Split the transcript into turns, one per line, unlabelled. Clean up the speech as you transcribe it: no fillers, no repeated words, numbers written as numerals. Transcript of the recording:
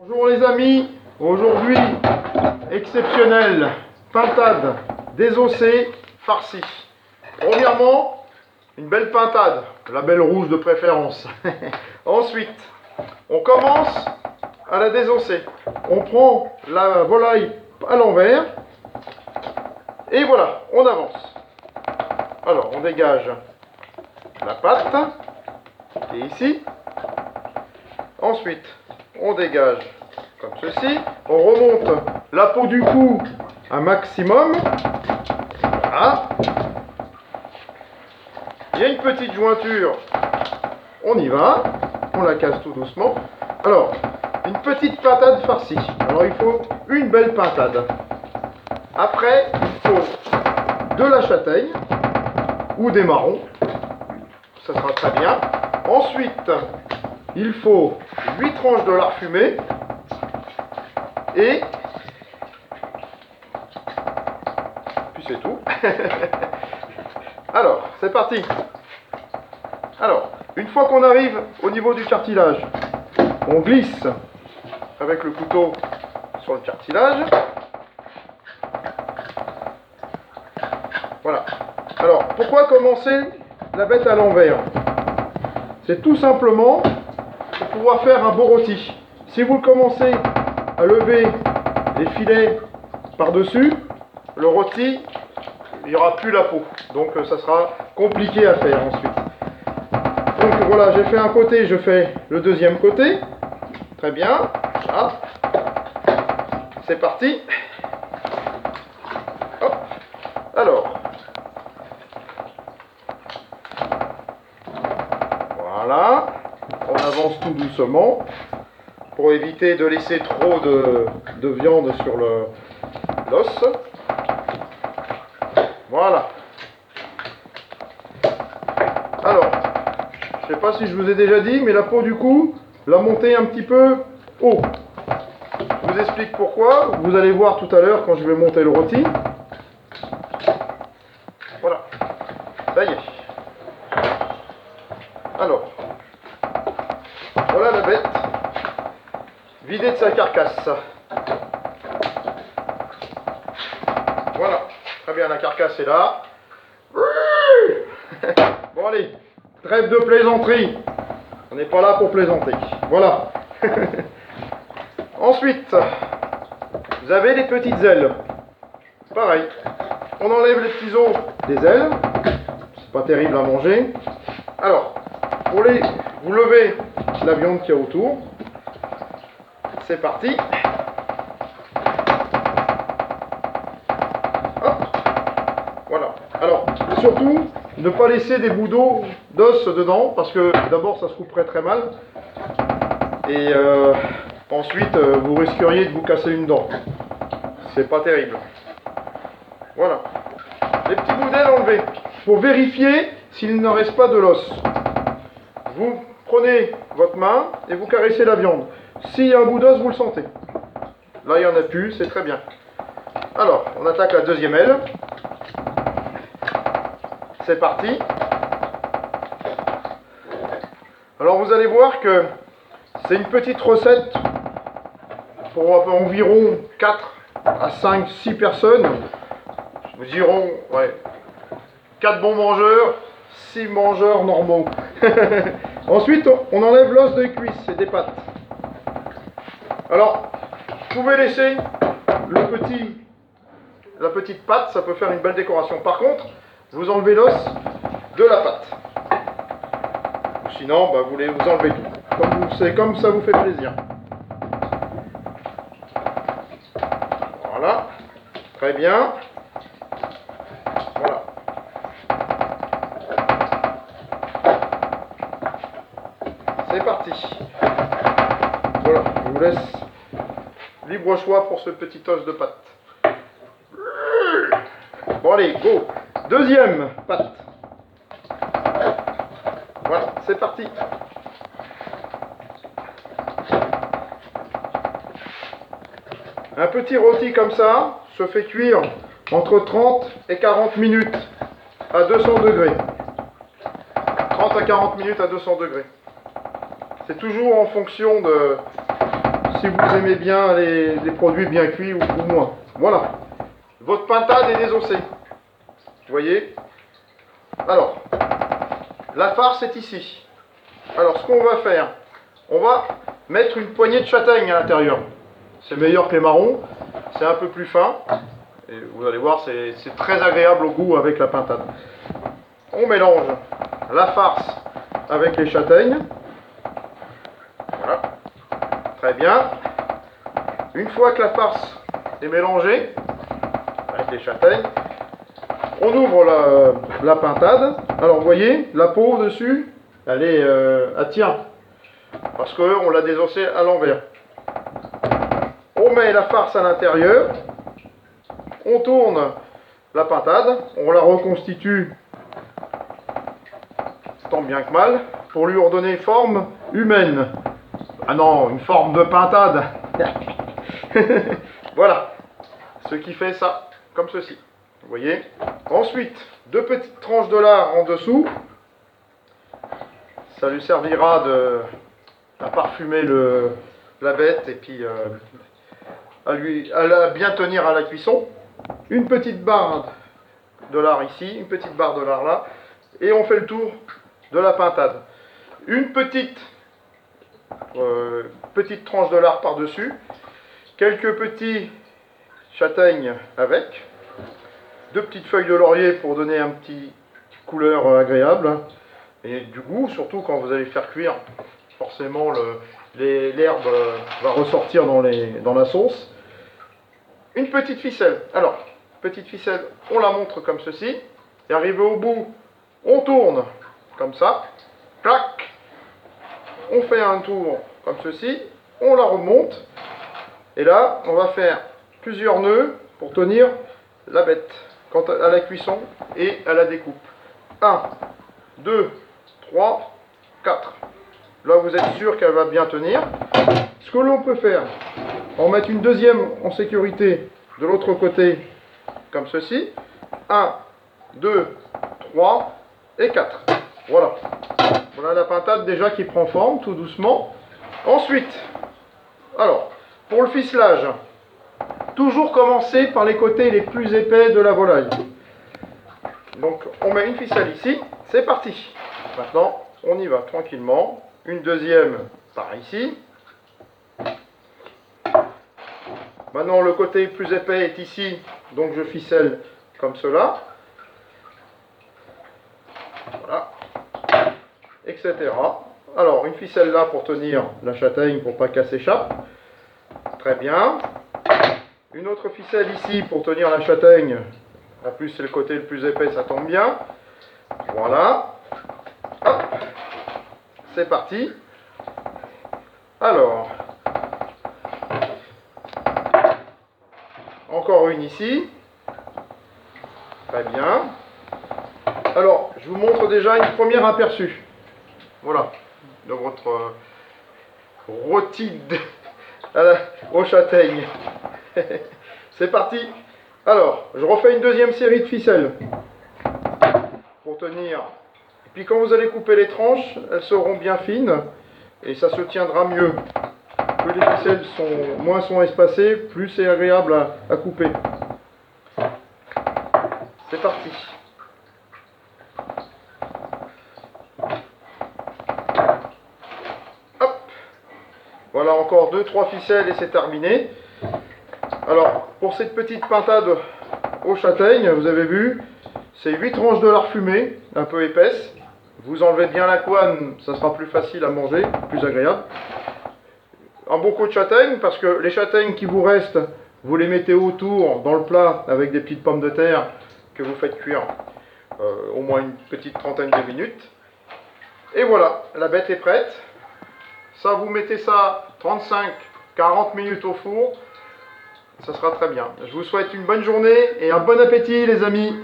Bonjour les amis, aujourd'hui exceptionnel, pintade désossée farcie. Premièrement, une belle pintade, la belle rouge de préférence. Ensuite, on commence à la désosser. On prend la volaille à l'envers et voilà, on avance. Alors, on dégage la patte qui est ici. Ensuite, on dégage comme ceci. On remonte la peau du cou un maximum. Voilà. Il y a une petite jointure. On y va. On la casse tout doucement. Alors, une petite pintade farcie. Alors, il faut une belle pintade. Après, il faut de la châtaigne ou des marrons. Ça sera très bien. Ensuite, il faut 8 tranches de lard fumé et puis c'est tout. Alors, c'est parti. Alors, une fois qu'on arrive au niveau du cartilage, on glisse avec le couteau sur le cartilage. Voilà. Alors, pourquoi commencer la bête à l'envers? C'est tout simplement pour pouvoir faire un beau rôti. Si vous commencez à lever les filets par-dessus, le rôti, il n'y aura plus la peau. Donc ça sera compliqué à faire ensuite. Donc voilà, j'ai fait un côté, je fais le deuxième côté. Très bien. Voilà. C'est parti. Hop. Alors. Voilà. On avance tout doucement pour éviter de laisser trop de viande sur l'os. Voilà. Alors, je ne sais pas si je vous ai déjà dit, mais la peau du cou, la monter un petit peu haut. Je vous explique pourquoi. Vous allez voir tout à l'heure quand je vais monter le rôti. Voilà. Ça y est. Alors, voilà la bête vidée de sa carcasse. Voilà. Très bien, la carcasse est là. Bon allez, trêve de plaisanterie. On n'est pas là pour plaisanter. Voilà. Ensuite, vous avez les petites ailes. Pareil. On enlève les petits os des ailes. C'est pas terrible à manger. Alors, vous levez la viande qu'il y a autour. C'est parti. Hop. Voilà. Alors, surtout, ne pas laisser des bouts d'os dedans, parce que d'abord, ça se couperait très mal. Et ensuite, vous risqueriez de vous casser une dent. C'est pas terrible. Voilà. Les petits bouts d'aile enlevés. Pour vérifier s'il ne reste pas de l'os. Vous prenez votre main et vous caressez la viande. S'il y a un bout d'os, vous le sentez. Là, il n'y en a plus, c'est très bien. Alors, on attaque la deuxième aile. C'est parti. Alors, vous allez voir que c'est une petite recette pour environ 4 à 5, 6 personnes. Nous dirons, ouais, 4 bons mangeurs, 6 mangeurs normaux. Ensuite, on enlève l'os des cuisses et des pattes. Alors, vous pouvez laisser la petite patte, ça peut faire une belle décoration. Par contre, vous enlevez l'os de la patte. Ou sinon, bah, vous enlevez tout. C'est comme ça vous fait plaisir. Voilà. Très bien. Voilà. C'est parti. Voilà, je vous laisse libre choix pour ce petit os de patte. Bon allez, go. Deuxième patte. Voilà, c'est parti. Un petit rôti comme ça se fait cuire entre 30 et 40 minutes à 200 degrés. 30 à 40 minutes à 200 degrés. C'est toujours en fonction de si vous aimez bien les produits bien cuits ou moins. Voilà, votre pintade est désossée. Vous voyez? Alors, la farce est ici. Alors, ce qu'on va faire, on va mettre une poignée de châtaigne à l'intérieur. C'est meilleur que les marrons, c'est un peu plus fin. Et vous allez voir, c'est très agréable au goût avec la pintade. On mélange la farce avec les châtaignes. Voilà, très bien. Une fois que la farce est mélangée avec les châtaignes, on ouvre la pintade. Alors vous voyez, la peau dessus, elle tient, parce qu'on l'a désossée à l'envers. On met la farce à l'intérieur, on tourne la pintade, on la reconstitue tant bien que mal, pour lui redonner forme humaine. Ah non, une forme de pintade. Voilà, ce qui fait ça, comme ceci. Vous voyez. Ensuite, 2 petites tranches de lard en dessous. Ça lui servira à parfumer la bête et puis à la bien tenir à la cuisson. Une petite barre de lard ici, une petite barre de lard là. Et on fait le tour de la pintade. Une petite tranche de lard par-dessus. Quelques petits châtaignes avec. 2 petites feuilles de laurier pour donner un petit couleur agréable. Et du goût, surtout quand vous allez faire cuire, forcément l'herbe va ressortir dans la sauce. Une petite ficelle. Alors, petite ficelle, on la montre comme ceci. Et arrivé au bout, on tourne comme ça. Clac. On fait un tour comme ceci. On la remonte. Et là, on va faire plusieurs nœuds pour tenir la bête quant à la cuisson et à la découpe. 1, 2, 3, 4. Là, vous êtes sûr qu'elle va bien tenir. Ce que l'on peut faire, en mettre une deuxième en sécurité de l'autre côté, comme ceci. 1, 2, 3 et 4. Voilà. Voilà la pintade déjà qui prend forme tout doucement. Ensuite, alors, pour le ficelage, toujours commencer par les côtés les plus épais de la volaille. Donc, on met une ficelle ici. C'est parti. Maintenant, on y va tranquillement. Une deuxième par ici. Maintenant, le côté plus épais est ici. Donc, je ficelle comme cela. Voilà. Etc. Alors, une ficelle là pour tenir la châtaigne pour pas qu'elle s'échappe. Très bien. Une autre ficelle ici pour tenir la châtaigne. En plus, c'est le côté le plus épais, ça tombe bien. Voilà. Hop. C'est parti. Alors. Encore une ici. Très bien. Alors, je vous montre déjà une première aperçu. Voilà. De votre rôti aux châtaignes. C'est parti. Alors, je refais une deuxième série de ficelles pour tenir. Et puis quand vous allez couper les tranches, elles seront bien fines et ça se tiendra mieux. Plus les ficelles moins sont espacées, plus c'est agréable à couper. C'est parti. Hop. Voilà encore 2-3 ficelles et c'est terminé. Alors, pour cette petite pintade aux châtaignes, vous avez vu, c'est 8 tranches de lard fumé, un peu épaisse. Vous enlevez bien la couenne, ça sera plus facile à manger, plus agréable. Un bon coup de châtaigne, parce que les châtaignes qui vous restent, vous les mettez autour dans le plat avec des petites pommes de terre que vous faites cuire au moins une petite trentaine de minutes. Et voilà, la bête est prête. Ça, vous mettez ça 35-40 minutes au four. Ça sera très bien. Je vous souhaite une bonne journée et un bon appétit les amis.